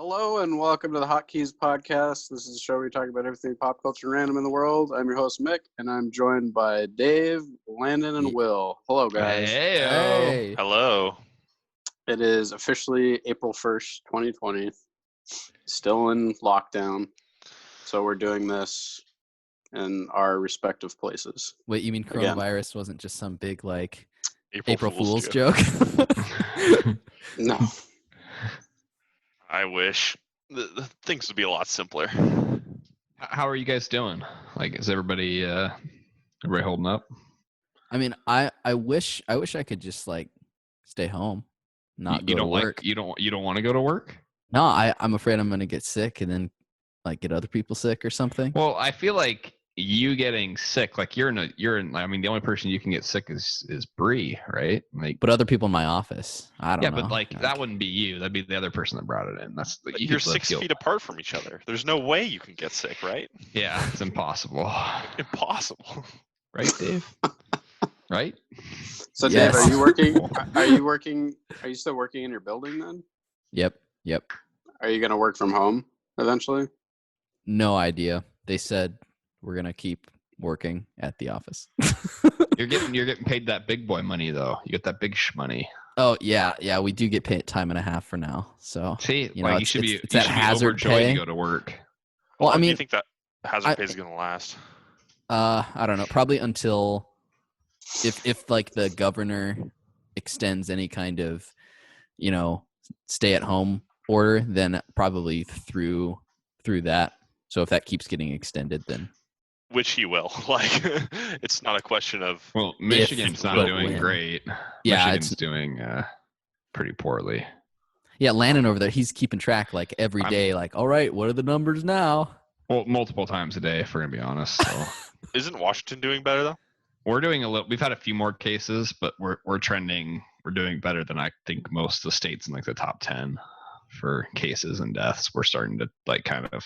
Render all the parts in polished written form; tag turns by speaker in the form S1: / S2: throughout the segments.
S1: Hello and welcome to the Hotkeys podcast. This is a show where we talk about everything pop culture and random in the world. I'm your host Mick, and I'm joined by Dave, Landon, and Will. Hello, guys.
S2: Hey.
S3: Hello.
S1: It is officially April 1st, 2020. Still in lockdown, so we're doing this in our respective places.
S2: Wait, you mean
S1: Again.
S2: coronavirus wasn't just some big
S3: April
S2: Fool's joke?
S1: No.
S3: I wish the things would be a lot simpler.
S4: How are you guys doing? Like, is everybody holding up?
S2: I mean, I wish I could just stay home, not go to work.
S4: You don't want to go to work?
S2: No, I'm afraid I'm gonna get sick and then get other people sick or something.
S4: Well, I feel like you getting sick, like you're in. I mean, the only person you can get sick is Bree, right?
S2: But other people in my office, I don't know.
S4: Yeah, but that wouldn't be you. That'd be the other person that brought it in. That's
S3: you're 6 feet apart from each other. There's no way you can get sick, right?
S4: Yeah, it's impossible.
S3: Impossible.
S4: Right, Dave? Right?
S1: So,
S2: Yes.
S1: Dave, are you working? Are you still working in your building then?
S2: Yep.
S1: Are you going to work from home eventually?
S2: No idea. They said we're gonna keep working at the office.
S4: You're getting paid that big boy money though. You get that big money.
S2: Oh yeah, we do get paid time and a half for now. So
S4: See,
S2: you
S4: should be
S2: that hazard pay
S4: to go to work.
S2: Well, I
S3: do
S2: mean,
S3: you think that hazard pay is going to last?
S2: I don't know. Probably until if the governor extends any kind of stay at home order, then probably through that. So if that keeps getting extended, then
S3: Which he will. It's not a question of.
S4: Well, Michigan's not doing great.
S2: Yeah,
S4: Michigan's doing pretty poorly.
S2: Yeah, Landon over there, he's keeping track every day. All right, what are the numbers now?
S4: Well, multiple times a day, if we're gonna be honest. So.
S3: Isn't Washington doing better though?
S4: We're doing a little. We've had a few more cases, but we're trending. We're doing better than I think most of the states in the top 10 for cases and deaths. We're starting to kind of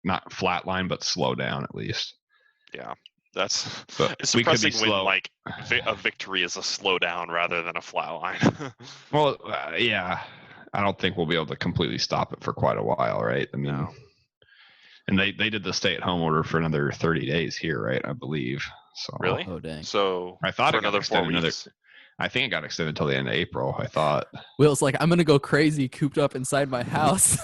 S4: not flatline, but slow down at least.
S3: Yeah, it's
S4: depressing
S3: when a victory is a slowdown rather than a flat line.
S4: Well, yeah, I don't think we'll be able to completely stop it for quite a while, right? I mean,
S3: no.
S4: And they did the stay-at-home order for another 30 days here, right? I believe. So
S3: really?
S2: Oh dang!
S3: So
S4: I thought
S3: for
S4: it got
S3: another 4
S4: extended
S3: weeks.
S4: I think it got extended until the end of April. I thought.
S2: Will's I'm gonna go crazy, cooped up inside my house.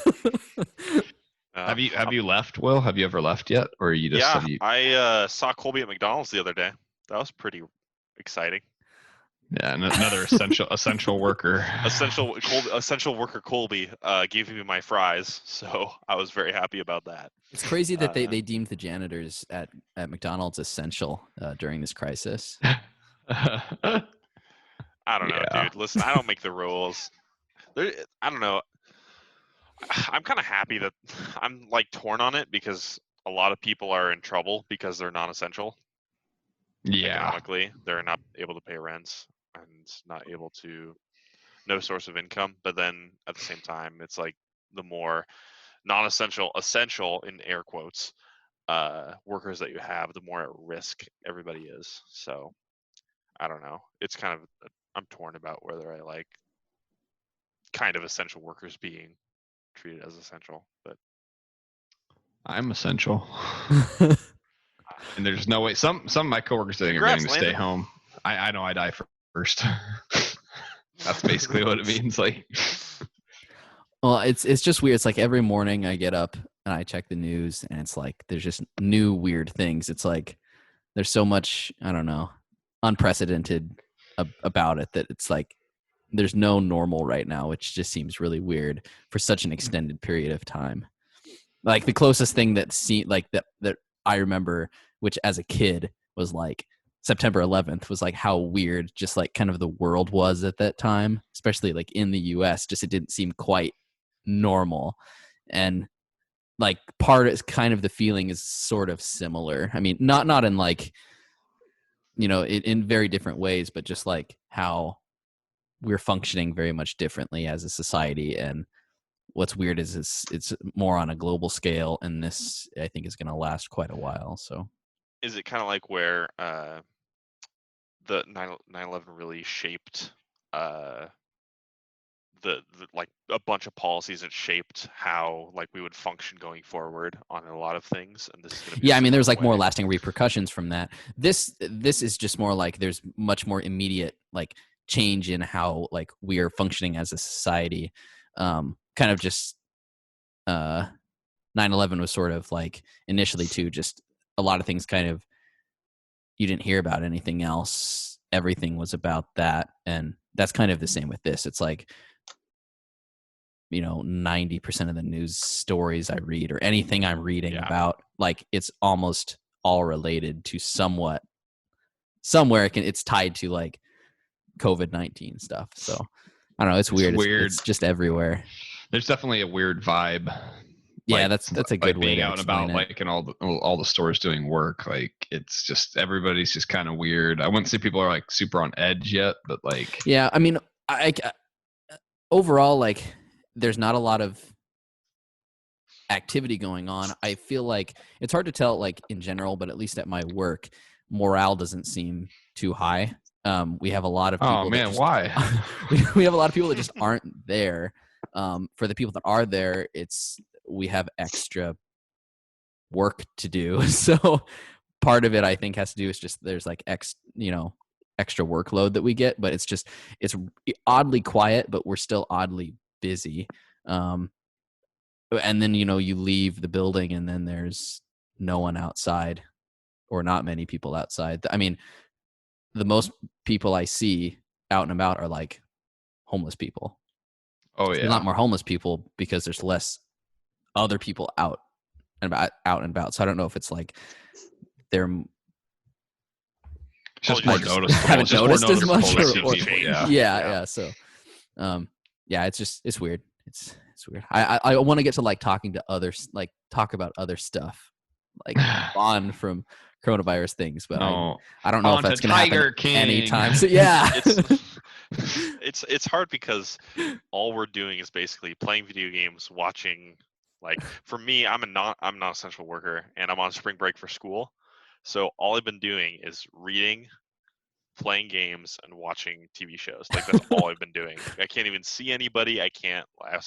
S4: Have you left, Will? Have you ever left yet, or you just?
S3: Yeah, I saw Colby at McDonald's the other day. That was pretty exciting.
S4: Yeah, another essential worker.
S3: Essential worker Colby gave me my fries, so I was very happy about that.
S2: It's crazy that they deemed the janitors at McDonald's essential during this crisis.
S3: I don't know, dude. Listen, I don't make the rules. I don't know. I'm kind of happy that I'm torn on it because a lot of people are in trouble because they're non-essential.
S4: Yeah.
S3: Economically, they're not able to pay rents and not able to, no source of income. But then at the same time, it's the more non-essential, essential in air quotes, workers that you have, the more at risk everybody is. So I don't know. It's kind of, I'm torn about whether I like kind of essential workers being treated as essential, but
S4: I'm essential. And there's no way. Some of my coworkers think are going to stay home. I know I die first. That's basically what it means.
S2: Well, it's just weird. It's every morning I get up and I check the news, and it's there's just new weird things. It's there's so much, I don't know, unprecedented about it that it's there's no normal right now, which just seems really weird for such an extended period of time. The closest thing that that I remember, which as a kid was September 11th, was how weird just kind of the world was at that time, especially in the US. Just it didn't seem quite normal, and part is kind of the feeling is sort of similar. I mean, not in in very different ways, but just how we're functioning very much differently as a society. And what's weird is it's more on a global scale, and this I think is going to last quite a while. So
S3: is it kind of where the 9/11 really shaped like a bunch of policies that shaped how like we would function going forward on a lot of things, and this is going to be
S2: Yeah, I mean, there's like more
S3: way.
S2: lasting repercussions from that. This is just more like there's much more immediate like change in how like we are functioning as a society. Kind of just 9/11 was sort of like initially too just a lot of things kind of you didn't hear about anything else. Everything was about that, and that's kind of the same with this. It's like 90% of the news stories I read or anything I'm reading about, like it's almost all related to somewhere it's tied to like COVID-19 stuff. So I don't know. It's weird. It's just everywhere.
S4: There's definitely a weird vibe.
S2: Yeah, that's a good way
S4: being
S2: to
S4: out and about,
S2: explain it.
S4: like in all the stores doing work. Like it's just everybody's just kind of weird. I wouldn't say people are like super on edge yet, but like
S2: yeah, I mean, I overall like there's not a lot of activity going on. I feel like it's hard to tell like in general, but at least at my work, morale doesn't seem too high. We have a lot of people.
S4: Oh man, why?
S2: we have a lot of people that just aren't there. For the people that are there, we have extra work to do. So part of it, I think, has to do with just there's like extra workload that we get, but it's oddly quiet, but we're still oddly busy. And then you leave the building and then there's no one outside or not many people outside. I mean, the most people I see out and about are like homeless people.
S4: Oh yeah,
S2: there's not more homeless people because there's less other people out and about. So I don't know if it's like they're
S4: just more noticeable.
S2: Haven't noticed as much.
S4: Yeah.
S2: So, yeah, it's weird. It's weird. I want to get to like talking to others, like talk about other stuff, like on from coronavirus things, but
S4: no.
S2: I don't know if that's going to happen
S4: King.
S2: anytime. So yeah,
S3: it's hard because all we're doing is basically playing video games, watching. Like for me, I'm not an essential worker, and I'm on spring break for school. So all I've been doing is reading, playing games, and watching TV shows. Like that's all I've been doing. I can't even see anybody. I can't.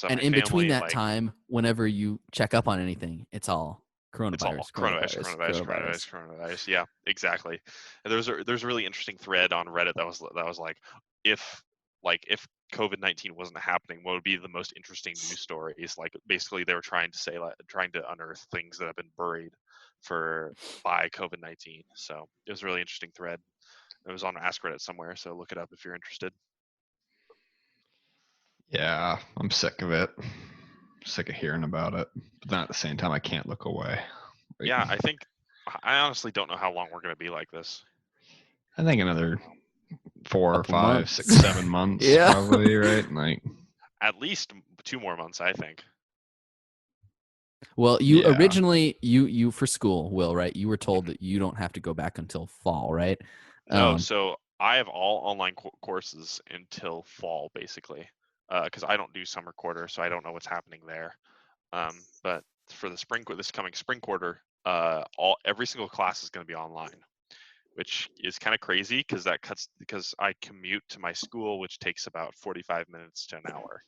S2: And in between that time, whenever you check up on anything, it's all coronavirus.
S3: It's all coronavirus. Yeah, exactly. And there's a really interesting thread on Reddit that was like, if COVID-19 wasn't happening, what would be the most interesting news stories? Like basically they were trying to unearth things that have been buried by COVID-19. So it was a really interesting thread. It was on Ask Reddit somewhere, so look it up if you're interested.
S4: Yeah, I'm sick of it. Sick of hearing about it, but then at the same time, I can't look away.
S3: Like, yeah, I honestly don't know how long we're gonna be like this.
S4: I think another 4 or 5,
S2: months.
S4: 6, 7 months,
S2: Yeah.
S4: probably, right? Like
S3: at least 2 more months, I think.
S2: Well, originally you for school, Will, right? You were told that you don't have to go back until fall, right?
S3: No, so I have all online courses until fall, basically, because I don't do summer quarter, so I don't know what's happening there. But for this coming spring quarter, every single class is going to be online, which is kind of crazy because I commute to my school, which takes about 45 minutes to an hour,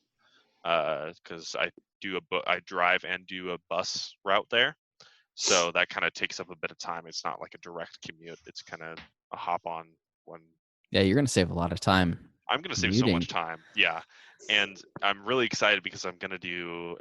S3: because I drive and do a bus route there. So that kind of takes up a bit of time. It's not like a direct commute. It's kind of a hop on one.
S2: Yeah, you're going to save a lot of time.
S3: I'm going to save so much time. Yeah. And I'm really excited because I'm going to do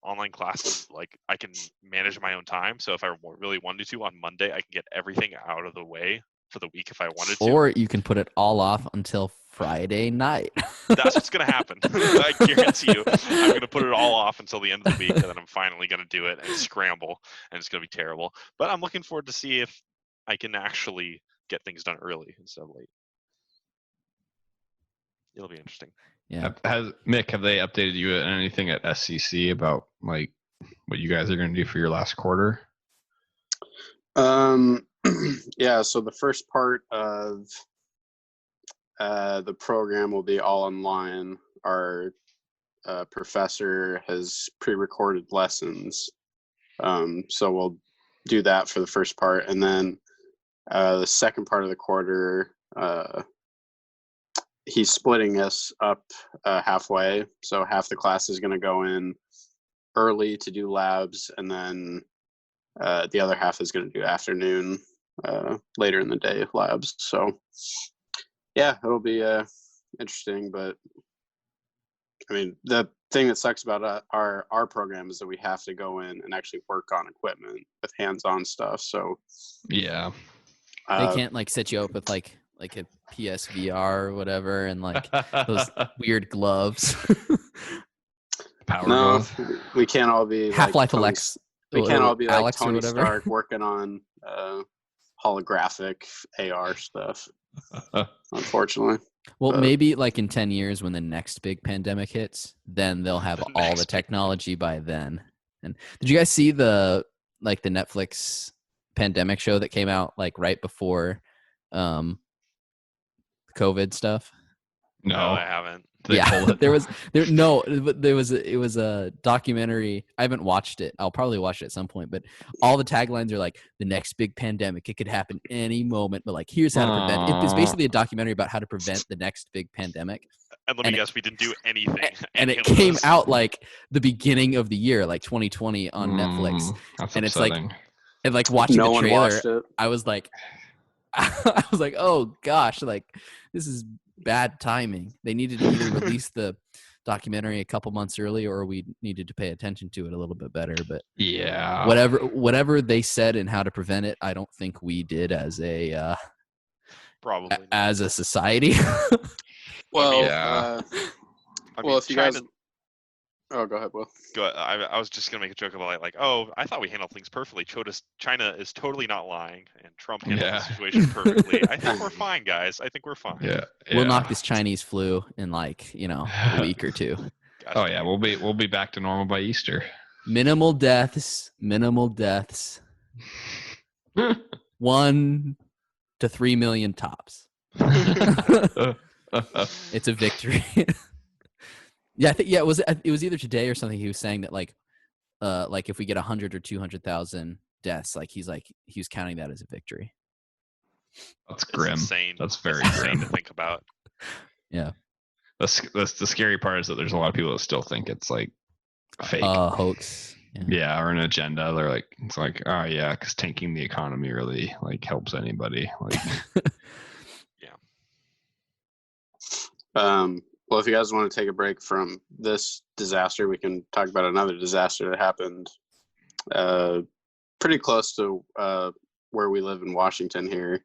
S3: online classes. Like I can manage my own time. So if I really wanted to on Monday, I can get everything out of the way for the week if I wanted to.
S2: Or you can put it all off until Friday night.
S3: That's what's going to happen. I guarantee you. I'm going to put it all off until the end of the week, and then I'm finally going to do it and scramble, and it's going to be terrible. But I'm looking forward to see if I can actually get things done early instead of late. It'll be interesting.
S2: Yeah.
S4: Mick, have they updated you on anything at SCC about like what you guys are going to do for your last quarter?
S1: Yeah, so the first part of the program will be all online. Our professor has pre-recorded lessons, so we'll do that for the first part, and then the second part of the quarter, he's splitting us up halfway. So half the class is going to go in early to do labs, and then the other half is going to do afternoon, later in the day labs. So yeah, it'll be interesting. But I mean, the thing that sucks about our program is that we have to go in and actually work on equipment with hands-on stuff. So
S4: Yeah.
S2: They can't like set you up with like a PSVR or whatever, and like those weird gloves.
S4: Power
S1: no,
S4: glove.
S1: we can't all be
S2: Half-Life
S1: like
S2: Alex.
S1: we can't all be like
S2: Alex or
S1: Tony
S2: whatever.
S1: Stark working on holographic AR stuff, unfortunately.
S2: Well,
S1: But
S2: maybe like in 10 years when the next big pandemic hits, then they'll have
S3: The
S2: all
S3: next
S2: the
S3: big
S2: technology by then. And did you guys see the Netflix pandemic show that came out like right before COVID stuff?
S3: No,
S4: No.
S3: I haven't.
S4: They pulled it.
S2: there was a documentary. I haven't watched it. I'll probably watch it at some point, but all the taglines are like the next big pandemic. It could happen any moment, but like here's how to prevent it. It's basically a documentary about how to prevent the next big pandemic.
S3: And let me guess, we didn't do anything.
S2: And
S3: any
S2: it
S3: of
S2: came
S3: those.
S2: out like the beginning of the year, like 2020 on Netflix.
S4: That's
S2: And it's like,
S4: upsetting.
S2: and like watching
S1: no
S2: the
S1: one
S2: trailer,
S1: watched it.
S2: I was like, oh gosh, like this is bad timing. They needed to either release the documentary a couple months early, or we needed to pay attention to it a little bit better. But
S4: Yeah.
S2: whatever they said and how to prevent it, I don't think we did as a
S3: Probably not.
S2: as a society.
S1: Well,
S4: Yeah.
S3: I
S1: well,
S3: mean,
S1: if you
S3: China,
S1: guys, oh, go ahead, Will.
S3: I was just gonna make a joke about like, oh, I thought we handled things perfectly. China is totally not lying, and Trump handled the situation perfectly. I think we're fine, guys. I think we're fine.
S4: Yeah.
S2: We'll knock this Chinese flu in like a week or two.
S3: Gosh
S4: Oh
S3: dang
S4: yeah,
S3: it.
S4: we'll be back to normal by Easter.
S2: Minimal deaths. 1 to 3 million tops. It's a victory. Yeah, I think it was either today or something. He was saying that like if we get 100 or 200,000 deaths, like he was counting that as a victory.
S4: That's
S3: It's
S4: grim.
S3: insane.
S4: That's very
S3: It's insane
S4: grim.
S3: to think about.
S2: Yeah.
S4: That's the scary part is that there's a lot of people that still think it's like fake.
S2: Hoax.
S4: Yeah, or an agenda. They're like, it's like, oh yeah, because tanking the economy really like helps anybody. Like,
S1: Well, if you guys want to take a break from this disaster, we can talk about another disaster that happened pretty close to where we live in Washington here.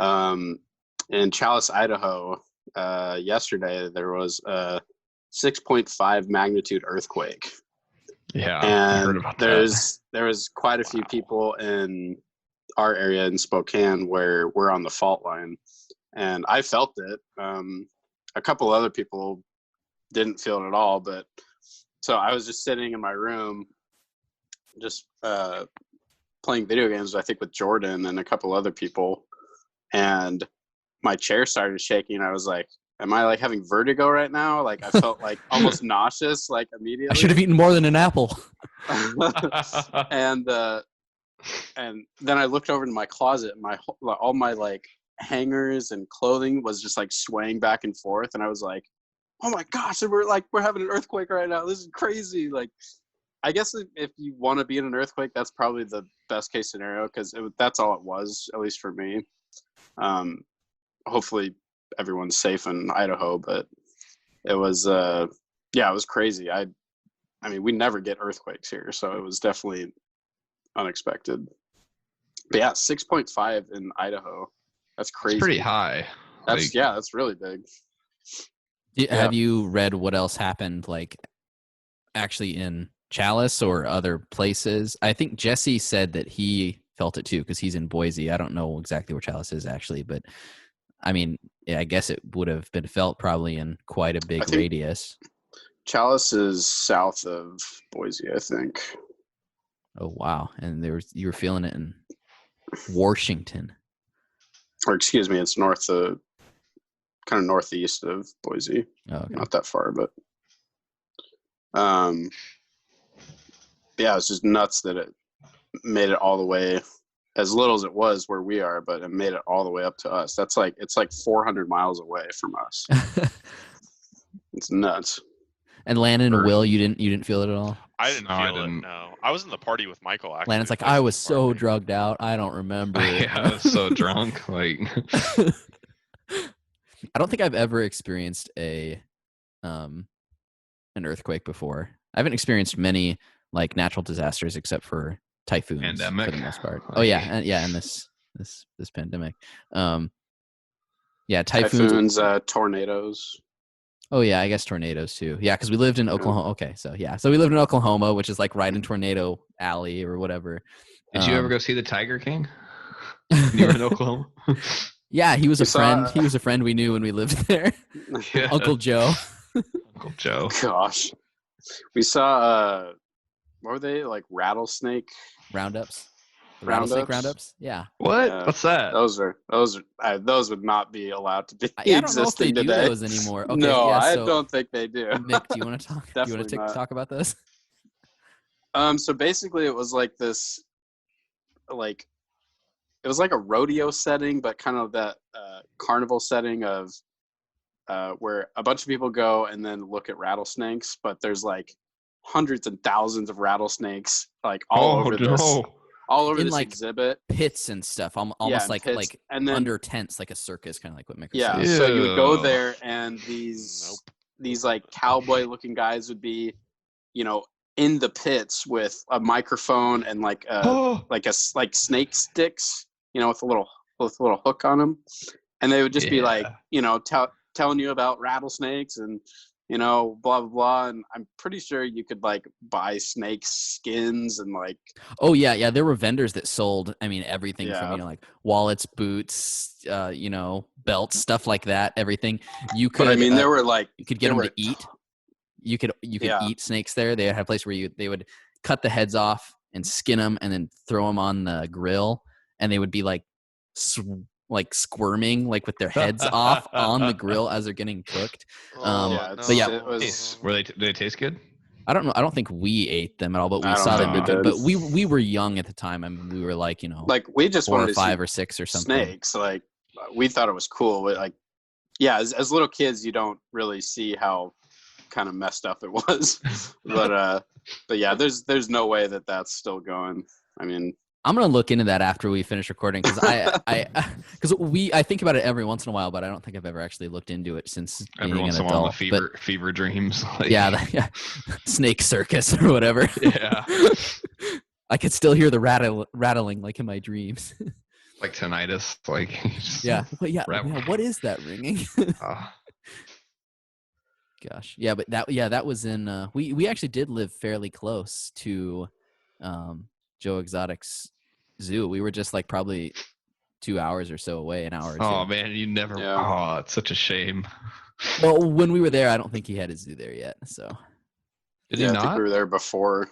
S1: In Chalice, Idaho, yesterday there was a 6.5 magnitude earthquake.
S4: yeah, I heard
S1: And
S4: about
S1: there
S4: that.
S1: was quite a few people in our area in Spokane where we're on the fault line, and I felt it. A couple other people didn't feel it at all, but so I was just sitting in my room, just playing video games, I think with Jordan and a couple other people, and my chair started shaking. I was like, am I like having vertigo right now? Like I felt like almost nauseous, like immediately.
S2: I should have eaten more than an apple.
S1: and then I looked over in my closet, and all my like hangers and clothing was just like swaying back and forth, and I was like, oh my gosh, we're having an earthquake right now. This is crazy. Like, I guess if you want to be in an earthquake, that's probably the best case scenario, because that's all it was, at least for me. Hopefully everyone's safe in Idaho, but it was it was crazy. I mean, we never get earthquakes here, so it was definitely unexpected. But yeah, 6.5 in Idaho. That's crazy.
S4: It's pretty high.
S1: That's really big.
S2: Have you read what else happened, like actually in Chalice or other places? I think Jesse said that he felt it too because he's in Boise. I don't know exactly where Chalice is actually, but I mean, I guess it would have been felt probably in quite a big radius.
S1: Chalice is south of Boise, I think.
S2: Oh wow! And you were feeling it in Washington.
S1: Or excuse me, it's kind of northeast of Boise.
S2: Oh, okay.
S1: Not that far, but yeah, it's just nuts that it made it all the way as little as it was where we are, but it made it all the way up to us. That's like, it's like 400 miles away from us. It's nuts.
S2: And Landon and
S4: Earth.
S2: Will, you didn't feel it at all?
S3: I didn't
S4: No, I
S3: feel
S4: didn't.
S3: it. No, I was in the party with Michael. Actually,
S2: Landon's like,
S3: Place
S2: I
S3: in
S2: was
S3: the
S2: so
S3: party.
S2: drugged out, I don't remember.
S4: Yeah, I was so drunk. Like,
S2: I don't think I've ever experienced an earthquake before. I haven't experienced many like natural disasters except for typhoons
S4: Pandemic?
S2: for the most part.
S4: Like-
S2: Oh yeah, and this pandemic. Yeah, typhoons.
S1: Tornadoes.
S2: Oh yeah, I guess tornadoes too. Yeah, because we lived in Oklahoma. Okay, so we lived in Oklahoma, which is like right in Tornado Alley or whatever.
S4: did you ever go see the Tiger King? You were in Oklahoma?
S2: Yeah, he was a
S1: We saw-
S2: friend. He was a friend we knew when we lived there.
S4: Yeah.
S2: Uncle Joe.
S4: Uncle Joe.
S1: Gosh. We saw, what were they, like rattlesnake?
S2: Roundups. The rattlesnake
S1: Roundups?
S2: roundups. Yeah.
S4: What?
S1: Yeah.
S4: What's that?
S1: Those would not be allowed to be
S2: I don't know if they
S1: existing
S2: do
S1: today.
S2: those anymore. Okay,
S1: No,
S2: yeah,
S1: I
S2: so,
S1: don't think they do.
S2: Mick, do you want to talk? Do you want
S1: Definitely
S2: to
S1: not.
S2: talk about this?
S1: So basically it was like this, like, it was like a rodeo setting, but kind of that carnival setting of where a bunch of people go and then look at rattlesnakes, but there's like hundreds and thousands of rattlesnakes like all over this
S2: like,
S1: exhibit.
S2: Pits and stuff, almost
S1: in
S2: like
S1: pits.
S2: like
S1: And then
S2: under tents, like a circus, kind of like what Mick was
S1: yeah,
S2: saying.
S1: so you would go
S4: Ew.
S1: there and these like cowboy looking guys would be, in the pits with a microphone and like snake sticks, with a little hook on them, and they would just be like, telling you about rattlesnakes and blah blah blah. And I'm pretty sure you could like buy snake skins and like.
S2: Oh yeah, there were vendors that sold. I mean, everything
S1: Yeah.
S2: from like wallets, boots, belts, stuff like that. Everything you could.
S1: But I mean, there were like
S2: you could get them to eat. You could
S1: Yeah.
S2: eat snakes there. They had a place where they would cut the heads off and skin them and then throw them on the grill, and they would be like squirming like with their heads off on the grill as they're getting cooked.
S1: Yeah,
S2: but yeah,
S1: it was.
S4: Did they taste good?
S2: I don't know. I don't think we ate them at all, but we
S1: I don't
S2: saw
S1: think
S2: them.
S1: we did.
S2: But we were young at the time. I mean, we were like
S1: Like we just
S2: 4
S1: wanted
S2: or
S1: to
S2: 5
S1: see
S2: or 6 or something.
S1: snakes. Like we thought it was cool, but like, yeah, as little kids, you don't really see how kind of messed up it was. but yeah, there's no way that that's still going. I mean,
S2: I'm gonna look into that after we finish recording because I think about it every once in a while, but I don't think I've ever actually looked into it since
S4: Every
S2: being
S4: once
S2: an
S4: in a while,
S2: adult.
S4: the fever dreams. Like,
S2: Yeah, snake circus or whatever.
S4: Yeah.
S2: I could still hear the rattling like in my dreams.
S4: Like tinnitus. Like
S2: Yeah. But yeah,
S4: Rattle.
S2: what is that ringing? Gosh. Yeah, but that was in we actually did live fairly close to Joe Exotic's zoo. We were just like probably 2 hours or so away, an hour or
S4: oh
S2: two.
S4: man, you never.
S1: Yeah.
S4: Oh, it's such a shame.
S2: Well, when we were there, I don't think he had his zoo there yet. So
S4: Did
S1: yeah,
S4: he
S1: I think
S4: not?
S1: we were there before.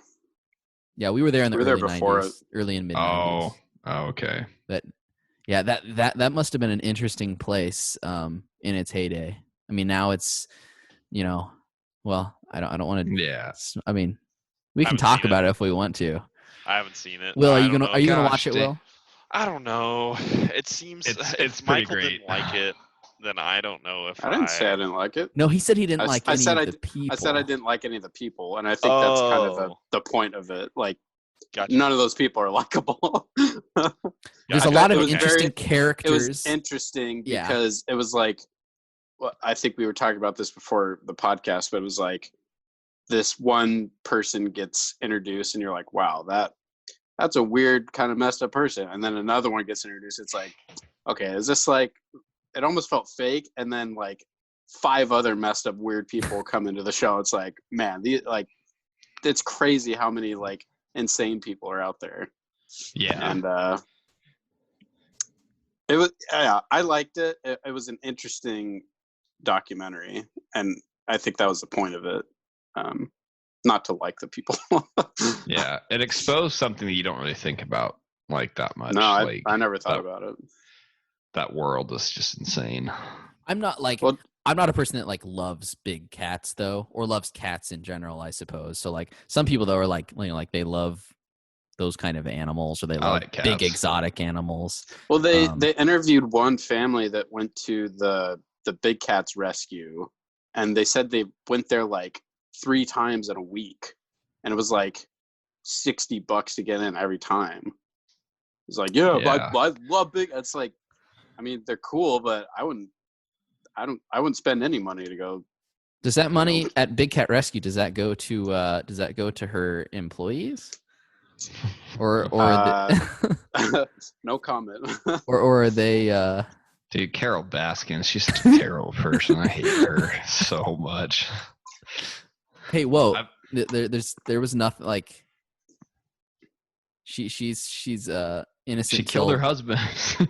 S2: yeah, we were there in the
S1: We were there
S2: early
S1: before
S2: 90s, early and mid 90s.
S4: Oh, okay.
S2: But yeah, that must have been an interesting place in its heyday. I mean, now it's, well, I don't want to.
S4: Yeah.
S2: I mean, we can
S3: Haven't
S2: talk
S3: seen
S2: about it if we want to.
S3: I haven't seen it.
S2: Will, are
S3: I
S2: you
S3: don't
S2: gonna
S3: know.
S2: gonna
S4: Gosh,
S2: watch it? Will?
S3: I don't know. It seems
S4: It's
S3: if
S4: pretty
S3: Michael
S4: great.
S3: didn't like it, then I don't know if
S1: I didn't say I didn't like it.
S2: No, he said he didn't like
S1: I
S2: any
S1: said
S2: of
S1: I
S2: the
S1: d-
S2: people.
S1: I said I didn't like any of the people, and I think that's kind of
S3: Oh.
S1: the point of it. Like,
S3: Gotcha.
S1: none of those people are likable.
S2: There's a
S3: Gotcha.
S2: lot of
S1: It was
S2: interesting
S1: very- It
S2: characters.
S1: was interesting
S2: Yeah.
S1: because it was like, well, I think we were talking about this before the podcast, but it was like this one person gets introduced, and you're like, wow, that's a weird kind of messed up person. And then another one gets introduced. It's like, okay, is this like, it almost felt fake. And then like 5 other messed up weird people come into the show. It's like, man, it's crazy how many like insane people are out there.
S4: Yeah.
S1: And it was, yeah, I liked it. It was an interesting documentary, and I think that was the point of it. Not to like the people.
S4: Yeah. It exposed something that you don't really think about like that much.
S1: No,
S4: like
S1: I never thought
S4: that-
S1: about it.
S4: that world is just insane.
S2: I'm not like
S1: Well-
S2: I'm not a person that like loves big cats though, or loves cats in general, I suppose. So like some people though are like like they love those kind of animals, or they
S4: I
S2: love
S4: like
S2: big
S4: cats.
S2: exotic animals.
S1: Well, they interviewed one family that went to the big cats rescue, and they said they went there like 3 times in a week, and it was like $60 to get in every time. It's like, yeah. I love big. It's like, I mean, they're cool, but I wouldn't spend any money to go.
S2: Does that money at Big Cat Rescue, does that go to her employees? Or
S1: No comment.
S2: or are they
S4: Dude, Carol Baskin, she's such a terrible person. I hate her so much.
S2: Hey, whoa. There was nothing like she's innocent.
S4: She killed her husband.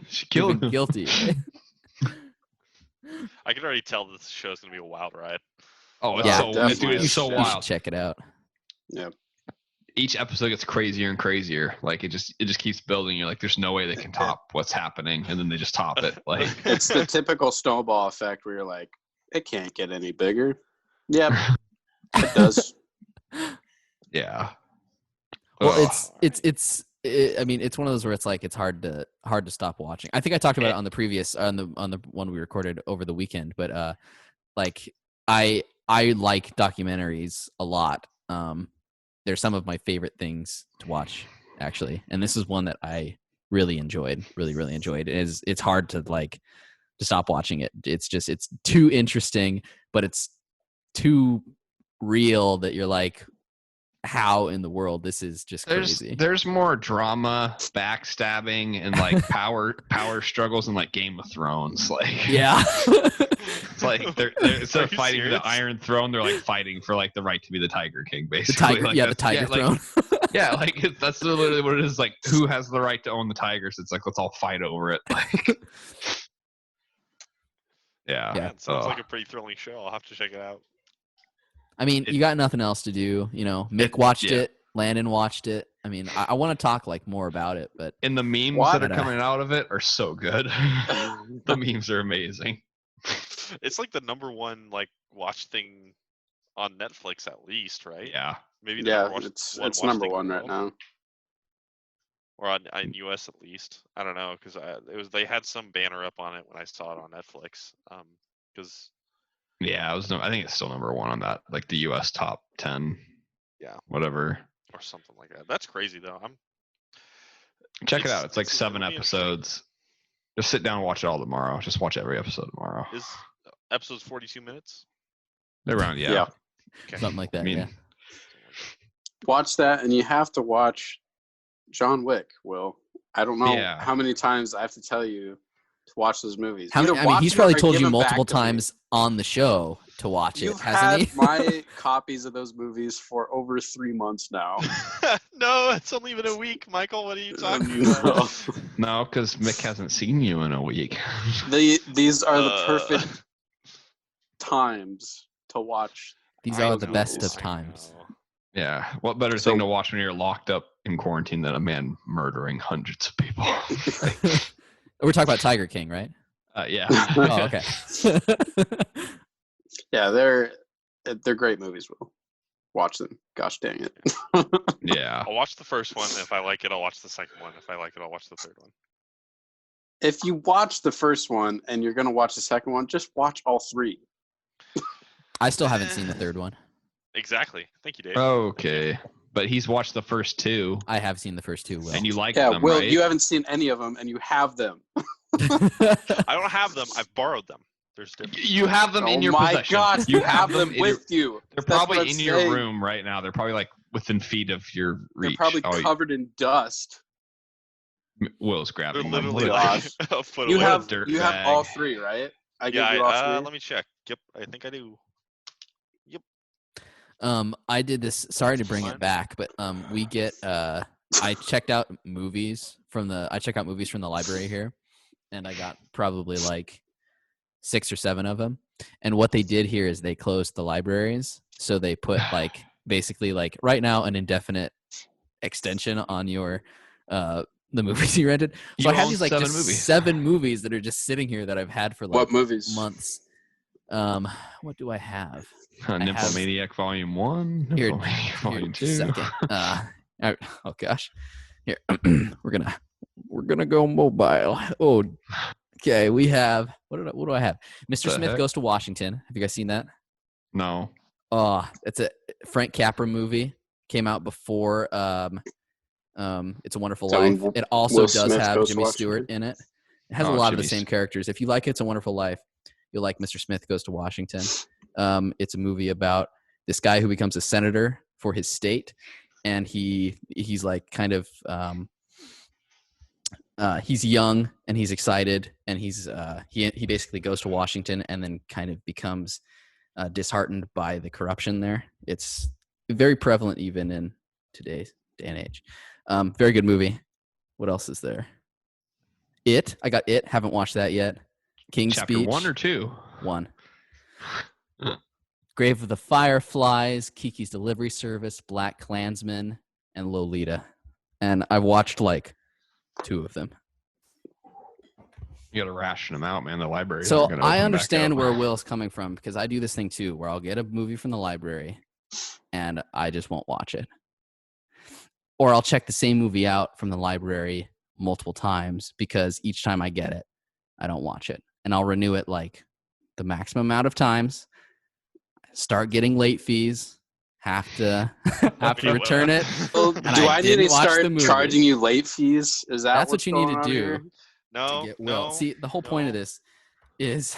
S4: She killed him.
S2: Guilty. Right?
S3: I can already tell this show's gonna be a wild ride.
S4: Oh, it's
S2: Yeah,
S4: so
S1: definitely.
S4: dude, it's so
S1: You should
S2: You should
S4: wild.
S2: check it out.
S1: Yeah.
S4: Each episode gets crazier and crazier. Like it just keeps building. You're like, there's no way they can top what's happening, and then they just top it. Like
S1: It's the typical snowball effect where you're like, it can't get any bigger. Yep, it does.
S4: yeah.
S2: Well,
S4: Ugh.
S2: I mean, it's one of those where it's like it's hard to stop watching. I think I talked about it on the previous on the one we recorded over the weekend, but like I like documentaries a lot. They're some of my favorite things to watch, actually, and this is one that I really enjoyed. Really enjoyed. It's hard to stop watching it. It's too interesting, but it's too real that you're like, how in the world? This is just crazy.
S4: There's more drama, backstabbing, and like power struggles in like Game of Thrones. Like
S2: Yeah.
S4: it's like they're instead of
S3: you
S4: fighting for
S3: serious?
S4: the Iron Throne, they're like fighting for like the right to be the Tiger King, basically.
S2: The tiger,
S4: Like,
S2: the
S4: that's-
S2: tiger
S4: like,
S2: throne.
S4: yeah, like that's literally what it is. Like, who has the right to own the tigers? It's like let's all fight over it. Like, yeah,
S2: Yeah.
S3: It sounds like a pretty thrilling show. I'll have to check it out.
S2: I mean, you got nothing else to do. You know, Mick watched
S4: yeah.
S2: it. Landon watched it. I mean, I want to talk like more about it, but
S4: and the memes
S1: What?
S4: that are coming out of it are so good. The memes are amazing.
S3: It's like the #1 like watch thing on Netflix at least, right?
S4: Yeah,
S3: Maybe the
S1: Yeah,
S3: number one
S1: it's
S3: watch
S1: number
S3: thing in
S1: one
S3: the
S1: right
S3: world.
S1: now.
S3: Or on US at least. I don't know because they had some banner up on it when I saw it on Netflix. Because
S4: yeah. I think it's still #1 on that, like the U.S. top 10.
S3: Yeah.
S4: Whatever.
S3: or something like that. That's crazy though.
S4: Check it out. It's like
S3: it'll
S4: 7
S3: be interesting.
S4: episodes. Just sit down and watch it all tomorrow. Just watch every episode tomorrow.
S3: Is episodes 42 minutes?
S4: They're around, yeah.
S1: Yeah.
S3: Okay.
S2: something like that.
S4: I mean,
S2: Yeah.
S1: Watch that, and you have to watch John Wick. Will, I don't know
S4: Yeah.
S1: how many times I have to tell you to watch those movies.
S2: How many,
S1: Either
S2: I mean,
S1: watch
S2: he's
S1: it
S2: probably
S1: or
S2: told
S1: give
S2: you
S1: them
S2: multiple
S1: back to me.
S2: times on the show to watch
S1: You've
S2: it, hasn't
S1: had
S2: he?
S1: my copies of those movies for over 3 months now.
S3: No, it's only been a week, Michael. What are you talking about?
S4: No, because Mick hasn't seen you in a week.
S1: These are the
S3: Uh,
S1: perfect times to watch.
S2: These
S1: I
S2: are
S1: know,
S2: the best of
S1: I
S2: times.
S4: Yeah. What better
S1: So-
S4: thing to watch when you're locked up in quarantine than a man murdering hundreds of people?
S2: We're talking about Tiger King, right?
S4: Yeah.
S2: Oh, okay.
S1: Yeah, they're great movies. Will watch them. Gosh dang it.
S4: Yeah.
S3: I'll watch the first one. If I like it, I'll watch the second one. If I like it, I'll watch the third one.
S1: If you watch the first one and you're gonna watch the second one, just watch all 3.
S2: I still haven't seen the third one.
S3: Exactly. Thank you, Dave.
S4: Okay. But he's watched the first 2,
S2: I have seen the first 2. Will.
S4: and you like
S1: Yeah,
S4: them,
S1: Will,
S4: right?
S1: you haven't seen any of them, and you have them.
S3: I don't have them. I've borrowed them. There's different.
S4: You have them in
S1: Oh
S4: your
S1: my
S4: possession.
S1: God, you have them
S4: in your-
S1: with you.
S4: They're
S1: That's what
S4: probably
S1: I'm
S4: in your
S1: saying.
S4: room right now. They're probably like within feet of your
S1: They're
S4: reach.
S1: probably
S4: Oh,
S1: covered in dust.
S4: Will's
S3: They're
S4: grabbing them.
S3: literally
S4: What a-
S3: like
S1: gosh.
S3: a foot
S1: You
S3: away.
S1: have
S4: dirt
S1: you have
S4: bag.
S1: all 3, right? I gave
S3: Yeah,
S1: you all 3.
S3: let me check. Yep, I think I do.
S2: I did this. Sorry to bring
S3: Fine.
S2: it back, but we get. I checked out movies from the. I check out movies from the library here, and I got probably like 6 or 7 of them. And what they did here is they closed the libraries, so they put like basically like right now an indefinite extension on your the movies you rented. So
S4: You
S2: I have
S4: own
S2: these like
S4: 7
S2: just
S4: movies.
S2: 7 movies that are just sitting here that I've had for like
S1: What movies?
S2: months. What do I have?
S4: Nymphomaniac Volume 1,
S2: Here-
S4: Nymphomaniac
S2: Here,
S4: Volume
S2: just a
S4: 2.
S2: second. Oh gosh, here we're gonna go mobile. Oh, okay. We have what do I have? Mr.
S4: The
S2: Smith
S4: heck?
S2: Goes to Washington. Have you guys seen that?
S4: No.
S2: Oh, it's a Frank Capra movie. Came out before It's a Wonderful
S1: So
S2: Life. It also
S1: Will
S2: does
S1: Smith
S2: have
S1: Goes to
S2: Jimmy Stewart
S1: Washington?
S2: in it. It has a
S4: Oh,
S2: lot of the
S4: Jimmy's-
S2: same characters. If you like It's a Wonderful Life, you'll like Mr. Smith Goes to Washington. It's a movie about this guy who becomes a senator for his state, and he's like kind of he's young and he's excited, and he basically goes to Washington and then kind of becomes disheartened by the corruption there. It's very prevalent even in today's day and age. Very good movie. What else is there? I got It. Haven't watched that yet. King's
S4: Chapter
S2: Speech.
S4: 1 or 2?
S2: 1. Grave of the Fireflies, Kiki's Delivery Service, Black Klansman, and Lolita. And I've watched like 2 of them.
S4: You got to ration them out, man. The library.
S2: So I understand where Will's coming from, because I do this thing too, where I'll get a movie from the library and I just won't watch it. Or I'll check the same movie out from the library multiple times, because each time I get it, I don't watch it. And I'll renew it like the maximum amount of times, start getting late fees, have to return it.
S1: Well,
S2: And
S1: do I need
S2: didn't
S1: to
S2: watch
S1: start
S2: the movie.
S1: charging you late fees? Is that
S2: That's what
S1: what's
S2: you need
S1: going
S2: to
S1: on
S2: do.
S1: here?
S3: No,
S2: To get Will.
S3: no.
S2: See, the whole point of
S3: no.
S2: this is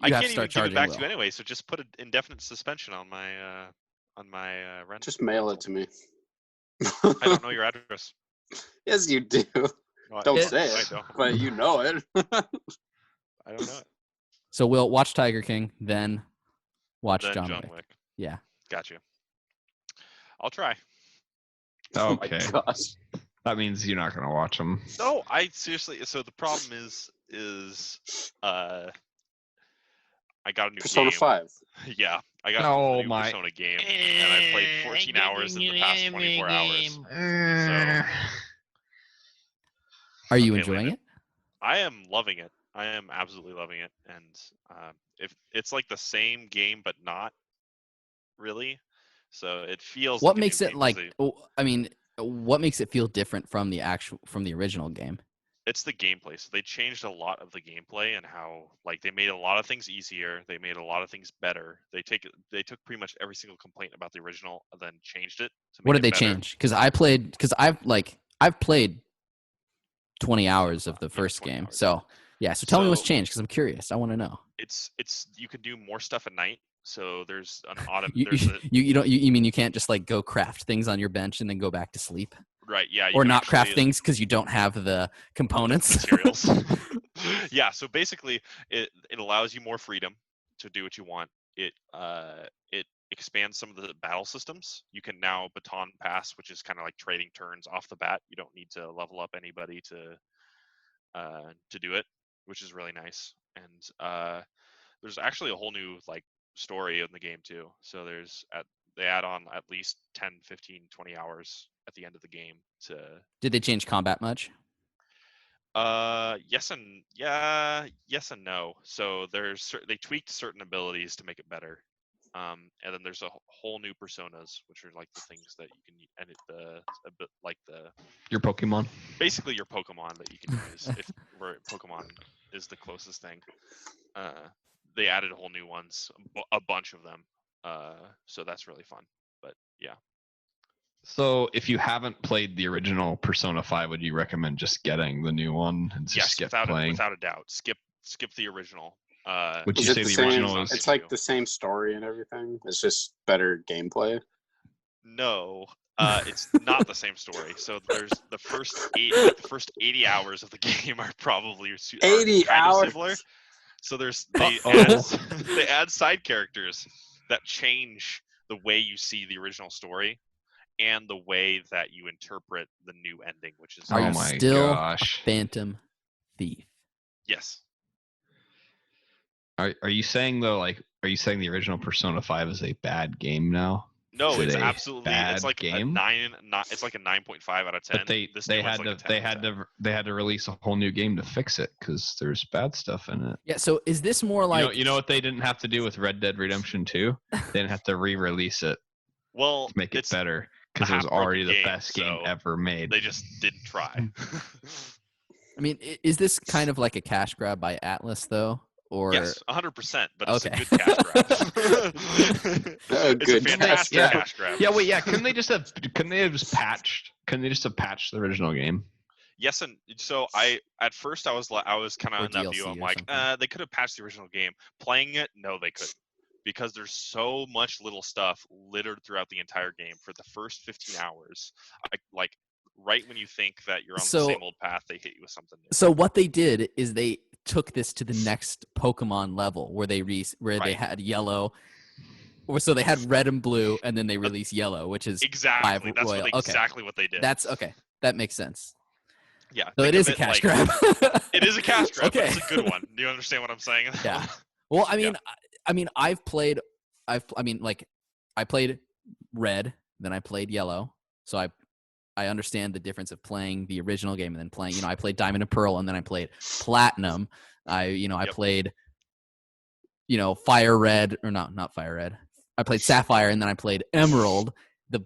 S3: I
S2: you have
S3: can't
S2: to
S3: even
S2: start
S3: give it
S2: charging
S3: back
S2: Will.
S3: to you anyway. So just put an indefinite suspension on my rent.
S1: Just mail it to me.
S3: I don't know your address.
S1: Yes, you do.
S3: No,
S1: Don't
S3: I-
S1: say
S3: I
S1: it,
S3: don't.
S1: but you know it.
S3: I don't know it.
S2: So Will, watch Tiger King, then watch
S3: Then
S2: John Wick. Yeah.
S3: Got you. I'll try.
S1: Oh my
S4: Okay.
S1: gosh.
S4: That means you're not going to watch them.
S3: No, I seriously. So the problem is I got a new
S1: Persona
S3: game.
S1: 5.
S3: Yeah, I got
S4: Oh
S3: a new
S4: my-
S3: Persona game, and I played 14 hours in the past 24 hours. So
S2: Are you
S3: Okay,
S2: enjoying
S3: Landon.
S2: it?
S3: I am loving it. I am absolutely loving it, and if it's like the same game but not really, so it feels.
S2: What
S3: like a
S2: makes
S3: new
S2: it
S3: game 'cause
S2: like?
S3: they-
S2: I mean, what makes it feel different from the original game?
S3: It's the gameplay. So they changed a lot of the gameplay and how like they made a lot of things easier. They made a lot of things better. They took pretty much every single complaint about the original and then changed it to make
S2: What did
S3: it
S2: they
S3: better.
S2: change? Because I've played 20 hours of the
S3: Yeah,
S2: first
S3: 20
S2: game.
S3: hours.
S2: So yeah. So tell me what's
S3: So-
S2: changed, because I'm curious. I want to know.
S3: It's you can do more stuff at night. So there's an autumn.
S2: You
S3: There's a
S2: you mean you can't just like go craft things on your bench and then go back to sleep,
S3: right. Yeah. You
S2: or
S3: can
S2: not craft
S3: actually-
S2: things because you don't have the components?
S3: materials. Yeah, so basically it allows you more freedom to do what you want. It expands some of the battle systems. You can now baton pass, which is kind of like trading turns off the bat. You don't need to level up anybody to do it, which is really nice. And there's actually a whole new like story in the game too. So they add on at least 10, 15, 20 hours at the end of the game to
S2: Did they change combat much?
S3: yes and no. So they tweaked certain abilities to make it better. And then there's a whole new personas, which are like the things that you can and a bit like
S4: Your Pokemon.
S3: basically your Pokemon that you can use if where Pokemon is the closest thing. They added whole new ones, a bunch of them. So that's really fun. But yeah.
S4: So if you haven't played the original Persona 5, would you recommend just getting the new one and just
S3: Yes,
S4: skip
S3: without
S4: playing?
S3: without a doubt. Skip the original.
S4: Would
S1: Is
S4: you
S1: it
S4: say
S1: the
S4: the
S1: same?
S4: original is?
S1: It's like the same story and everything. It's just better gameplay.
S3: No, it's not the same story. So there's the first 80 hours of the game are probably
S1: 80
S3: kind of
S1: hours.
S3: similar. So they
S4: Uh-oh.
S3: they add side characters that change the way you see the original story and the way that you interpret the new ending, which is
S2: Are
S4: Oh
S2: you
S4: my
S2: still
S4: gosh.
S2: a Phantom Thief?
S3: yes.
S4: Are you saying though, like, are you saying the original Persona 5 is a bad game now?
S3: No,
S4: Is it
S3: it's
S4: a
S3: absolutely it's
S4: bad
S3: like
S4: game?
S3: a 9. It's like a 9.5 out of 10.
S4: But they
S3: This new one's
S4: had
S3: like
S4: to
S3: a 10 out of 10.
S4: they had to release a whole new game to fix it because there's bad stuff in it.
S2: Yeah. So is this more like
S4: You know what they didn't have to do with Red Dead Redemption 2? They didn't have to re-release it
S3: Well,
S4: to make it
S3: it's
S4: better because it was already the
S3: half-broken
S4: best game
S3: so
S4: ever made.
S3: They just didn't try.
S2: I mean, is this kind of like a cash grab by Atlas though, or
S3: Yes, 100%. But it's
S2: Okay.
S3: a good cash grab. It's
S1: Good
S3: a fantastic
S4: grab.
S3: cash grab.
S4: Yeah, wait, yeah. Couldn't they just have patched? Couldn't they just have patched the original game?
S3: Yes, and so at first I was kind of
S2: Or
S3: in that view.
S2: DLC
S3: I'm
S2: or
S3: like,
S2: something.
S3: they could have patched the original game. Playing it, no, they couldn't, because there's so much little stuff littered throughout the entire game for the first 15 hours. Like right when you think that you're on the same old path, they hit you with something new.
S2: So what they did is they took this to the next Pokemon level where they they
S3: Right.
S2: had yellow, or so they had red and blue, and then they released yellow, which is
S3: Exactly. That's
S2: Royal.
S3: exactly what they did.
S2: That's okay. That makes sense.
S3: Yeah.
S2: So
S3: think
S2: it is
S3: of
S2: a cash
S3: like-
S2: grab.
S3: It is a cash grab,
S2: Okay.
S3: but it's a good one. Do you understand what I'm saying?
S2: Yeah. Well, I mean,
S3: Yeah.
S2: I played red, then I played yellow, so I understand the difference of playing the original game and then playing. I played Diamond and Pearl, and then I played Platinum. I
S3: Yep.
S2: played, Fire Red, or not Fire Red. I played Sapphire, and then I played Emerald. The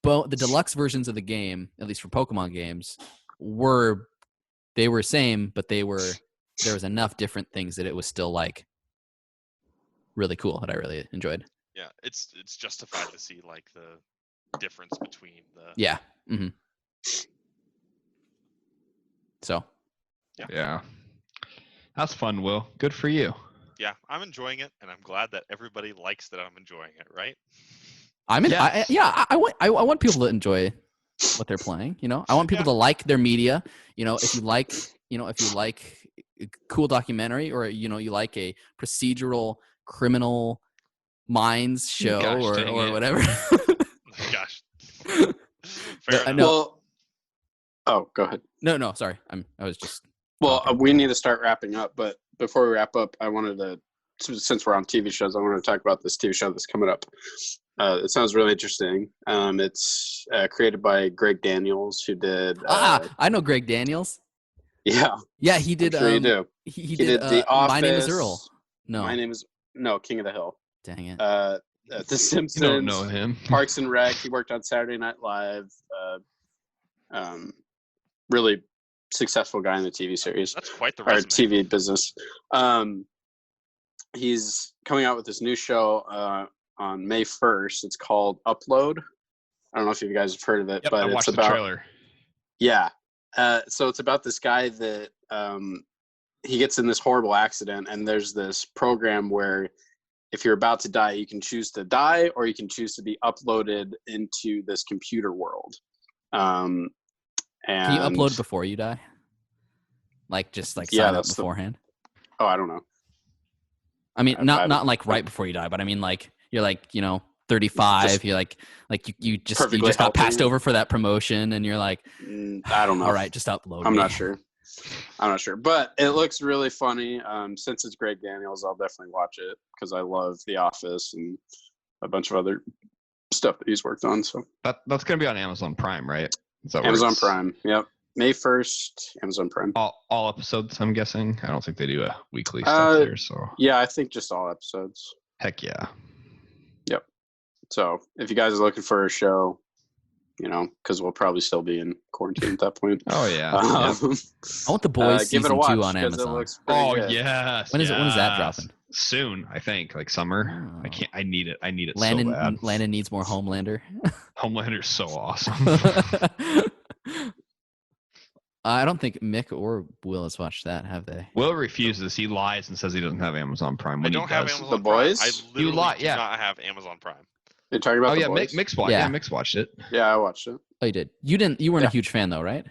S2: deluxe versions of the game, at least for Pokemon games, were same, but there was enough different things that it was still like really cool that I really enjoyed.
S3: Yeah, it's justified to see like the difference between the.
S2: Yeah. Mm-hmm. So.
S4: Yeah. That's fun, Will. Good for you.
S3: Yeah, I'm enjoying it, and I'm glad that everybody likes that I'm enjoying it. Right?
S2: I'm in.
S4: Yes.
S2: I want people to enjoy what they're playing. I want people to like their media. If you like a cool documentary, or you like a procedural criminal minds show,
S4: Gosh,
S2: or
S4: dang it.
S2: whatever.
S3: Gosh.
S2: I
S3: Fair enough.
S2: know.
S1: Well, go ahead.
S2: No, sorry. I was just.
S1: Well,
S2: talking.
S1: we need to start wrapping up, but before we wrap up, I wanted to, since we're on TV shows, I wanted to talk about this TV show that's coming up. It sounds really interesting. It's created by Greg Daniels, who did.
S2: I know Greg Daniels.
S1: Yeah.
S2: Yeah, he did.
S1: I'm sure you do.
S2: He
S1: did The Office.
S2: My Name is Earl. No,
S1: My Name is King of the Hill.
S2: dang it.
S1: The Simpsons.
S4: You don't know him.
S1: Parks and Rec. He worked on Saturday Night Live. Really successful guy in the TV series
S3: That's quite the
S1: or
S3: resume.
S1: TV business. He's coming out with this new show on May 1st. It's called Upload. I don't know if you guys have heard of it,
S4: Yep,
S1: but
S4: I
S1: it's
S4: watched the
S1: about
S4: trailer.
S1: yeah. So it's about this guy that he gets in this horrible accident, and there's this program where if you're about to die, you can choose to die, or you can choose to be uploaded into this computer world. And
S2: Can you upload before you die? Just sign up
S1: that's
S2: beforehand.
S1: Oh, I don't know.
S2: I mean,
S1: I-
S2: not like right before you die, but I mean you're 35. You're you just
S1: perfectly
S2: got passed
S1: healthy.
S2: over for that promotion, and you're like,
S1: I don't know.
S2: all right, just upload.
S1: I'm
S2: me.
S1: not sure. But it looks really funny. Since it's Greg Daniels, I'll definitely watch it because I love The Office and a bunch of other stuff that he's worked on. So
S4: That's gonna be on Amazon Prime, right? Is that where
S1: Amazon
S4: it's-
S1: Prime. Yep. May 1st, Amazon Prime.
S4: All episodes, I'm guessing. I don't think they do a weekly stuff there. So
S1: Yeah, I think just all episodes.
S4: heck yeah.
S1: So if you guys are looking for a show, because we'll probably still be in quarantine at that point.
S4: Oh yeah.
S1: Um,
S2: I want The Boys
S1: give it a
S2: season
S1: watch
S2: 2 on
S1: 'cause
S2: Amazon.
S1: It looks pretty
S4: Oh
S1: good.
S4: yes.
S2: When is that
S4: yes.
S2: dropping?
S4: Soon, I think, like summer.
S2: Oh.
S4: I can't. I need it. I need it
S2: Landon
S4: so bad.
S2: Landon needs more Homelander.
S4: Homelander's so awesome.
S2: I don't think Mick or Will has watched that, have they?
S4: Will refuses. He lies and says he doesn't have Amazon Prime.
S3: I
S4: When
S3: don't
S4: he
S3: have
S4: does.
S3: Amazon
S1: The
S3: Prime.
S1: Boys?
S3: I
S1: You
S3: literally
S4: lie-
S3: do
S4: yeah.
S3: not have Amazon Prime.
S1: You're talking about
S4: Oh
S1: The
S4: yeah,
S1: Boys?
S4: Mick's watched.
S2: Yeah.
S4: Yeah, Mick's watched it.
S1: Yeah, I watched it.
S2: Oh, you did. You weren't
S1: Yeah.
S2: a huge fan though, right?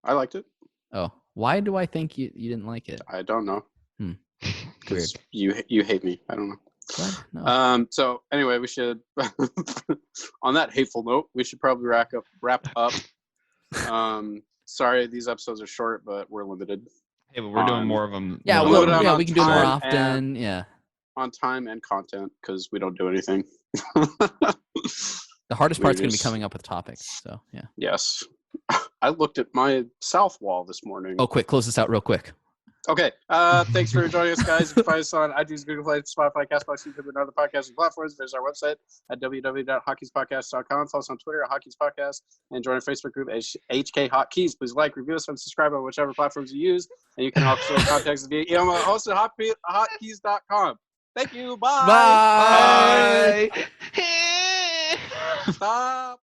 S1: I liked it.
S2: Oh, why do I think you didn't like it?
S1: I don't know.
S2: Weird.
S1: 'Cause you hate me. I don't know.
S2: What? No.
S1: So anyway, we should on that hateful note, we should probably wrap up. Sorry, these episodes are short, but we're limited
S4: Hey, but we're doing more of them.
S2: Yeah,
S1: we'll
S2: well,
S1: load it
S2: yeah,
S1: on
S2: we can do it more
S1: time
S2: often.
S1: and-
S2: Yeah.
S1: on time and content because we don't do anything.
S2: The hardest part's going to be
S1: just-
S2: coming up with topics. So, yeah.
S1: Yes. I looked at my south wall this morning.
S2: Oh, quick. Close this out real quick.
S1: Okay. Thanks for joining us, guys. You can find us on iTunes, Google Play, Spotify, CastBox, YouTube, and other podcasting platforms. Visit our website at www.hotkeyspodcast.com. Follow us on Twitter at Hotkeys Podcast, and join our Facebook group at HK Hotkeys. Please like, review us, and subscribe on whichever platforms you use. And you can also contact us via email, also hotkeys.com. Thank you. Bye.
S2: Bye.
S4: Bye.
S1: Stop.